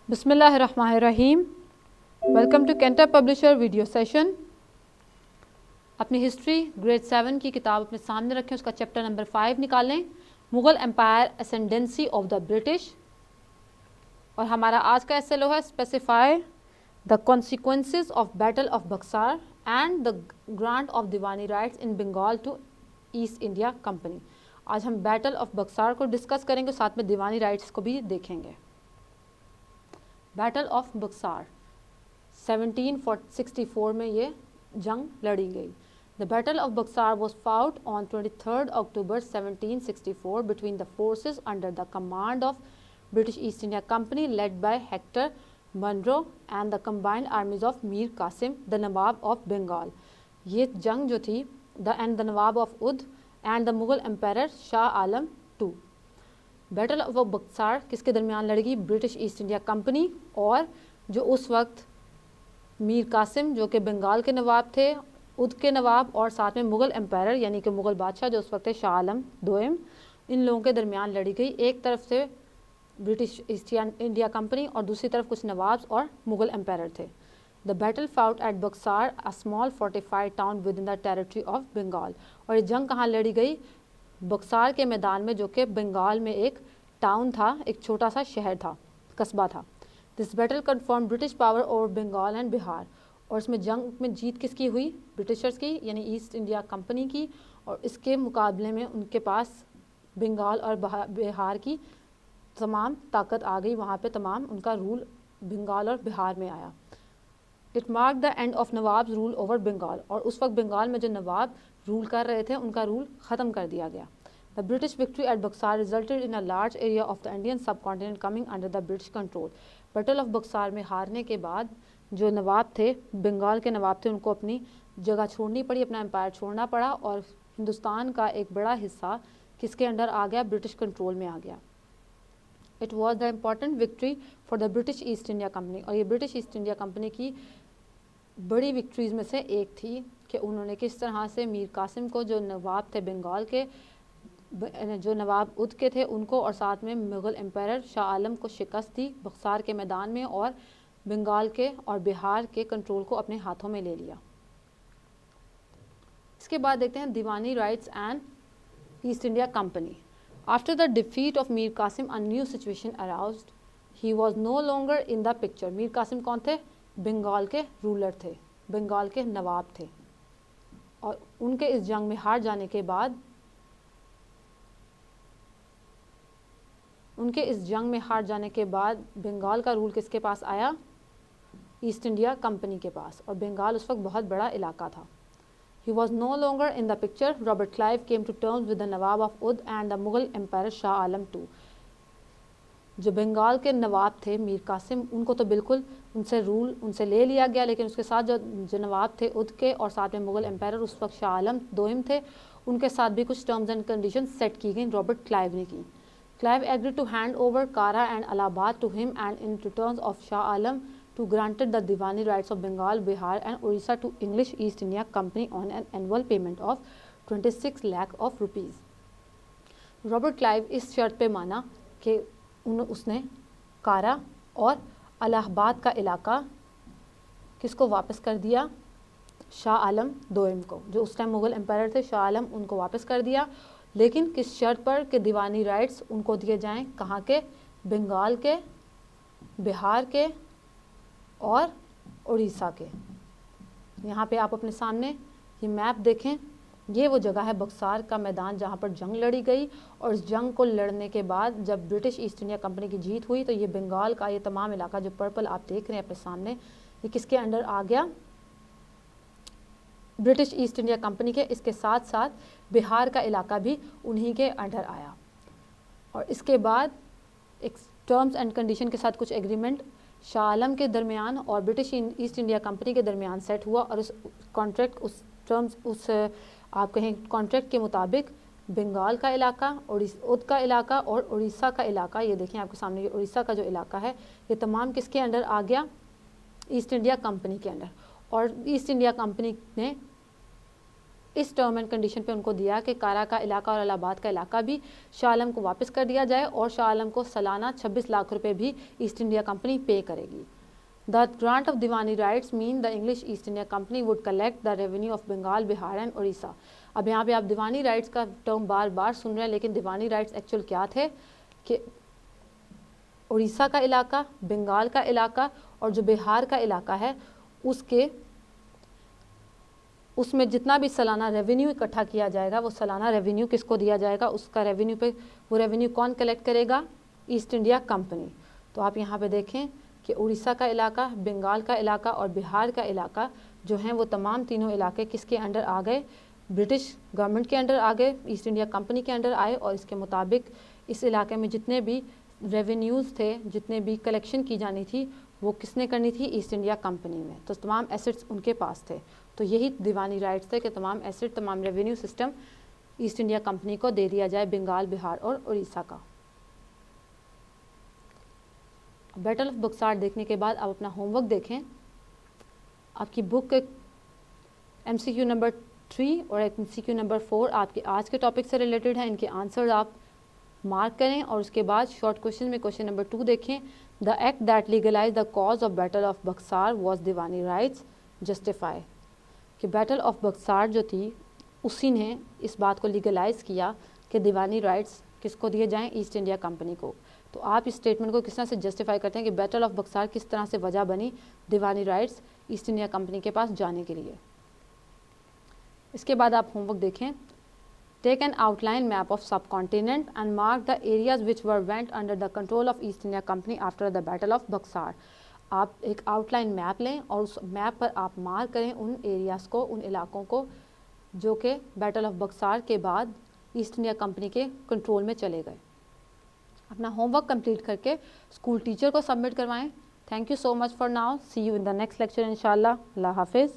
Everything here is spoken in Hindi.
बिस्मिल्लाहिर्रहमानिर्रहीम। Welcome to cantor publisher video session. अपनी हिस्ट्री ग्रेड 7 की किताब अपने सामने रखें, उसका चैप्टर नंबर 5 निकालें, Mughal empire ascendancy of the British. और हमारा आज का एस्से लो है specify the consequences of battle of Buxar and the grant of Diwani rights in Bengal to east India company. आज हम बैटल ऑफ बक्सार को डिस्कस करेंगे, साथ में दीवानी राइट्स को भी देखेंगे। बैटल ऑफ बक्सार 1764 में ये जंग लड़ी गई। The battle of Buxar was fought on 23 October 1764 between the forces under the command of British east India company led by Hector Munro and the combined armies of Mir Qasim the nawab of Bengal. ये जंग जो थी the nawab of Oudh and the Mughal empire Shah Alam two. Battle of Buxar किसके दरमियान लड़ेगी? ब्रिटिश ईस्ट इंडिया कंपनी और जो उस वक्त मीर कासिम जो कि बंगाल के नवाब थे, उद के नवाब, और साथ में मुग़ल एम्पायर यानी कि मुग़ल बादशाह जो उस वक्त थे शाह आलम दोयम, इन लोगों के दरमियान लड़ी गई। एक तरफ से ब्रिटिश ईस्ट इंडिया कंपनी और दूसरी तरफ कुछ नवाब्स और मुग़ल एम्पायर थे। The battle fought at Buxar a small fortified town within the territory of Bengal. और ये जंग कहाँ लड़ी गई? बक्सार के मैदान में, जो कि बंगाल में एक टाउन था, एक छोटा सा शहर था, कस्बा था। This battle confirm British power over Bengal and Bihar. और इसमें जंग में जीत किसकी हुई? ब्रिटिशर्स की, यानी ईस्ट इंडिया कंपनी की। और इसके मुकाबले में उनके पास बंगाल और बिहार की तमाम ताकत आ गई। वहाँ पे तमाम उनका रूल बंगाल और बिहार में आया। It mark the end of nawabs rule over Bengal. और उस वक्त बंगाल में जो नवाब रूल कर रहे थे उनका रूल ख़त्म कर दिया गया। The British victory at Buxar resulted in a large area of the Indian subcontinent coming under the British control. Battle of Buxar में हारने के बाद जो नवाब थे, बंगाल के नवाब थे, उनको अपनी जगह छोड़नी पड़ी, अपना एम्पायर छोड़ना पड़ा और हिंदुस्तान का एक बड़ा हिस्सा किसके अंडर आ गया? ब्रिटिश कंट्रोल में आ गया। It was the important victory for the British east India company. और ये ब्रिटिश ईस्ट इंडिया कंपनी की बड़ी विक्ट्रीज़ में से एक थी कि उन्होंने किस तरह से मीर कासिम को, जो नवाब थे बंगाल के, जो नवाब उद के थे, उनको और साथ में मुग़ल एम्पायर शाह आलम को शिकस्त दी बक्सार के मैदान में और बंगाल के और बिहार के कंट्रोल को अपने हाथों में ले लिया। इसके बाद देखते हैं Diwani rights and East India Company. After the defeat of Mir Qasim a new situation aroused. He was no longer in the picture. Mir Qasim कौन थे? बंगाल के रूलर थे, बंगाल के नवाब थे। और उनके इस जंग में हार जाने के बाद बंगाल का रूल किसके पास आया? ईस्ट इंडिया कंपनी के पास। और बंगाल उस वक्त बहुत बड़ा इलाका था। He was no longer in the picture. Robert Clive came to terms with the nawab of Oudh and the Mughal empire Shah Alam two. जो बंगाल के नवाब थे मीर कासिम, उनको तो बिल्कुल उनसे ले लिया गया, लेकिन उसके साथ जो नवाब थे उद के और साथ में मुग़ल एम्पायर उस वक्त शाह आलम दोयम थे, उनके साथ भी कुछ टर्म्स एंड कंडीशन सेट की गई, रॉबर्ट क्लाइव ने की। Clive agree to hand over Kara and Allahabad to him and in return of Shah Alam two granted the Diwani rights of Bengal, Bihar and Orissa to English east India Company on an annual payment of 26 lakh of rupees. Robert Clive इस शर्त पे माना कि उसने कारा और इलाहाबाद का इलाका किसको वापस कर दिया? शाह आलम दोयम को, जो उस टाइम मुग़ल एम्पायर थे शाह आलम, उनको वापस कर दिया। लेकिन किस शर्त पर? कि दीवानी राइट्स उनको दिए जाएं। कहाँ के? बंगाल के, बिहार के और उड़ीसा के। यहाँ पे आप अपने सामने ये मैप देखें, ये वो जगह है बक्सार का मैदान जहाँ पर जंग लड़ी गई। और इस जंग को लड़ने के बाद जब ब्रिटिश ईस्ट इंडिया कंपनी की जीत हुई तो ये बंगाल का ये तमाम इलाका जो पर्पल आप देख रहे हैं अपने सामने, ये किसके अंडर आ गया? ब्रिटिश ईस्ट इंडिया कंपनी के। इसके साथ साथ बिहार का इलाका भी उन्हीं के अंडर आया। और इसके बाद एक टर्म्स एंड कंडीशन के साथ कुछ एग्रीमेंट शाह आलम के दरमियान और ब्रिटिश ईस्ट इंडिया कंपनी के दरमियान सेट हुआ। और उस आप कहें कॉन्ट्रैक्ट के मुताबिक बंगाल का इलाका, उद का इलाका और उड़ीसा का इलाका, ये देखें आपके सामने ये उड़ीसा का जो इलाका है, ये तमाम किसके अंडर आ गया? ईस्ट इंडिया कंपनी के अंडर। और ईस्ट इंडिया कंपनी ने इस टर्म एंड कंडीशन पे उनको दिया कि कारा का इलाका और इलाहाबाद का इलाका भी शाह आलम को वापस कर दिया जाए और शाह आलम को सालाना 26 लाख रुपए भी ईस्ट इंडिया कंपनी पे करेगी। The grant of Diwani rights mean the English east India company would collect the revenue of Bengal, Bihar and Orissa. अब यहाँ पे आप दीवानी राइट्स का टर्म बार बार सुन रहे हैं, लेकिन दीवानी राइट्स एक्चुअल क्या थे कि उड़ीसा का इलाका, बंगाल का इलाका और जो बिहार का इलाका है उसमें जितना भी सालाना रेवेन्यू इकट्ठा किया जाएगा वो सालाना रेवेन्यू किसको दिया जाएगा, उसका रेवेन्यू पे वो रेवेन्यू कौन कलेक्ट करेगा, ईस्ट इंडिया कंपनी। तो आप यहाँ पे देखें कि उड़ीसा का इलाका, बंगाल का इलाका और बिहार का इलाका जो हैं वो तमाम तीनों इलाके किसके अंडर आ गए, ब्रिटिश गवर्नमेंट के अंडर आ गए, ईस्ट इंडिया कंपनी के अंडर आए और इसके मुताबिक इस इलाके में जितने भी रेवेन्यूज़ थे, जितने भी कलेक्शन की जानी थी वो किसने करनी थी, ईस्ट इंडिया कंपनी में। तो तमाम एसेट्स उनके पास थे। तो यही दीवानी राइट्स थे कि तमाम एसेट, तमाम revenue system east India company को दे दिया जाए, बंगाल, बिहार और उड़ीसा का। बैटल ऑफ बक्सार देखने के बाद आप अपना होमवर्क देखें। आपकी बुक MCQ नंबर 3 और MCQ नंबर 4 आपके आज के टॉपिक से रिलेटेड है। इनके आंसर आप मार्क करें और उसके बाद शॉर्ट क्वेश्चन में क्वेश्चन नंबर 2 देखें। The act that legalize the cause of battle of Buxar was Diwani rights justify, कि बैटल ऑफ बक्सार जो थी उसी ने इस बात को लीगलाइज किया कि दीवानी राइट्स किसको दिए जाएं, ईस्ट इंडिया कंपनी को। तो आप इस स्टेटमेंट को किस तरह से जस्टिफाई करते हैं कि बैटल ऑफ बक्सार किस तरह से वजह बनी दीवानी राइट्स ईस्ट इंडिया कंपनी के पास जाने के लिए। इसके बाद आप होमवर्क देखें। Take an outline map of subcontinent and mark the areas which were went under the control of East India Company after the battle of Buxar. आप एक आउटलाइन मैप लें और उस मैप पर आप मार्क करें उन एरियाज़ को, उन इलाकों को जो कि बैटल ऑफ बक्सार के बाद ईस्ट इंडिया कंपनी के कंट्रोल में चले गए। अपना होमवर्क कंप्लीट करके स्कूल टीचर को सबमिट करवाएं। Thank you so much for now, see you in the next lecture इंशाल्लाह। अल्लाह हाफिज़।